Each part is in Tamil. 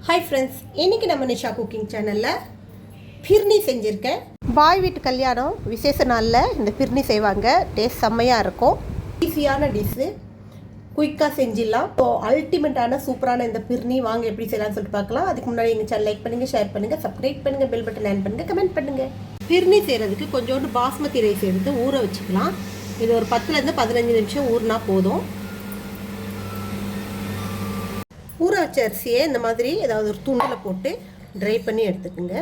ஹாய் ஃப்ரெண்ட்ஸ், இன்றைக்கி நம்ம நிஷா குக்கிங் சேனலில் பிர்னி செஞ்சுருக்கேன். பாய் வீட்டு கல்யாணம் விசேஷ நாளில் இந்த பிர்னி செய்வாங்க. டேஸ்ட் செம்மையாக இருக்கும். ஈஸியான டிஷ்ஷு, குயிக்காக செஞ்சிடலாம். ஸோ அல்டிமேட்டான சூப்பரான இந்த பிர்னி வாங்க எப்படி செய்யலாம்னு சொல்லிட்டு பார்க்கலாம். அதுக்கு முன்னாடி எங்கள் சேனல் லைக் பண்ணுங்கள், ஷேர் பண்ணுங்கள், சப்ஸ்கிரைப் பண்ணுங்கள், பெல் பட்டன் ஆன் பண்ணுங்கள், கமெண்ட் பண்ணுங்கள். பிர்னி செய்கிறதுக்கு கொஞ்சோண்டு பாஸ்மதி ரைஸ் எடுத்து ஊற வச்சுக்கலாம். இது ஒரு 10லேருந்து 15 நிமிஷம் ஊறினா போதும். ஊற வச்ச அரிசியை இந்த மாதிரி ஏதாவது ஒரு துண்டில் போட்டு ட்ரை பண்ணி எடுத்துக்கோங்க.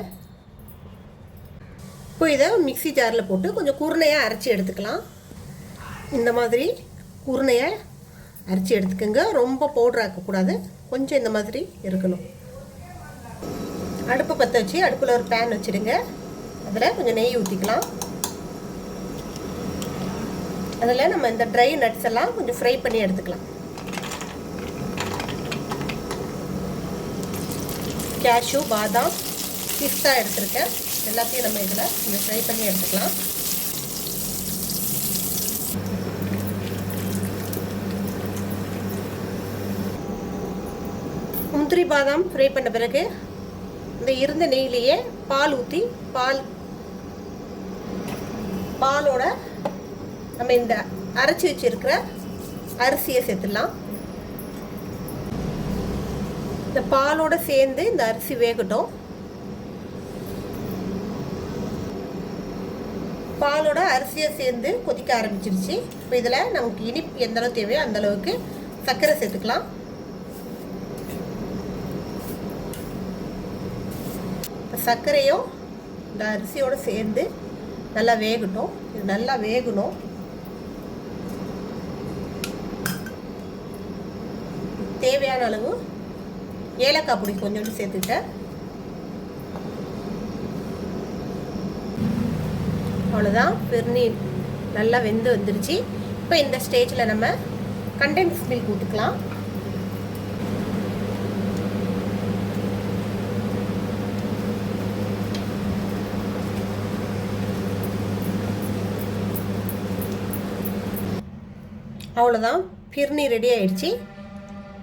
இப்போ இதை மிக்ஸி ஜாரில் போட்டு கொஞ்சம் குருணையாக அரைச்சி எடுத்துக்கலாம். இந்த மாதிரி குருணையாக அரைச்சி எடுத்துக்கோங்க. ரொம்ப பவுடர் ஆக்கக்கூடாது, கொஞ்சம் இந்த மாதிரி இருக்கணும். அடுப்பு பற்ற வச்சு அடுப்பில் ஒரு பேன் வச்சுடுங்க. அதில் கொஞ்சம் நெய் ஊற்றிக்கலாம். அதில் நம்ம இந்த ட்ரை நட்ஸ் எல்லாம் கொஞ்சம் ஃப்ரை பண்ணி எடுத்துக்கலாம். கேஷ்யூ, பாதாம், பிஸ்தா எடுத்துருக்கேன். எல்லாத்தையும் நம்ம இதில் கொஞ்சம் ஃப்ரை பண்ணி எடுத்துக்கலாம். முந்திரி பாதாம் ஃப்ரை பண்ண பிறகு இந்த இருந்த நெய்லேயே பால் ஊற்றி பாலோட நம்ம இந்த அரைச்சி வச்சுருக்கிற அரிசியை சேர்த்துடலாம். இந்த பாலோட சேர்ந்து இந்த அரிசி வேகட்டும். பாலோட அரிசியை சேர்ந்து கொதிக்க ஆரம்பிச்சிருச்சு. இப்போ இதில் நமக்கு இனிப்பு எந்த அளவுக்கு தேவையோ அந்த அளவுக்கு சர்க்கரை சேர்த்துக்கலாம். சர்க்கரையும் இந்த அரிசியோடு சேர்ந்து நல்லா வேகட்டும். இது நல்லா வேகணும். தேவையான அளவு ஏலக்காய் பொடி கொஞ்சோண்டு சேர்த்துக்கிட்டேன். அவ்வளோதான், பிர்னி நல்லா வெந்து வந்துருச்சு. இப்போ இந்த ஸ்டேஜில் நம்ம கண்டென்ஸ் மில்க் ஊற்றிக்கலாம். அவ்வளோதான், பிர்னி ரெடி ஆயிடுச்சு.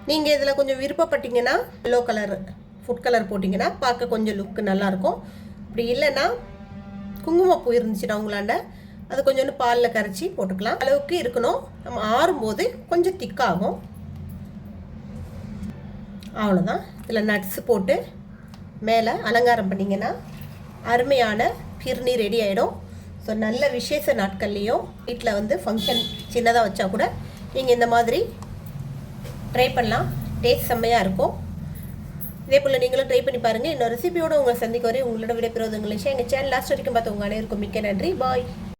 நீங்கள் இதில் கொஞ்சம் விருப்பப்பட்டீங்கன்னா எல்லோ கலர் ஃபுட் கலர் போட்டிங்கன்னா பார்க்க கொஞ்சம் லுக்கு நல்லாயிருக்கும். அப்படி இல்லைன்னா குங்குமப்பூ இருந்துச்சுன்னா உங்களாண்ட அது கொஞ்சோண்டு பாலில் கரைச்சி போட்டுக்கலாம். அளவுக்கு இருக்கணும். நம்ம ஆறும்போது கொஞ்சம் திக்காகும். அவ்வளோதான், இதில் நட்ஸ் போட்டு மேலே அலங்காரம் பண்ணிங்கன்னா அருமையான பிர்னி ரெடி ஆகிடும். ஸோ நல்ல விசேஷ நாட்கள்லேயும் வீட்டில் வந்து ஃபங்க்ஷன் சின்னதாக வச்சா கூட நீங்கள் இந்த மாதிரி ட்ரை பண்ணலாம். டேஸ்ட் செம்மையாக இருக்கும். இதே போல் நீங்களும் ட்ரை பண்ணி பாருங்கள். இன்னொரு ரெசிபியோடு உங்களை சந்திக்க வரை உங்களோட விடைபெறுவது உங்களை எங்கள் சேனல் லாஸ்ட் வரைக்கும் பார்த்து உங்கள் அனைவருக்கும் மிக்க நன்றி. பாய்.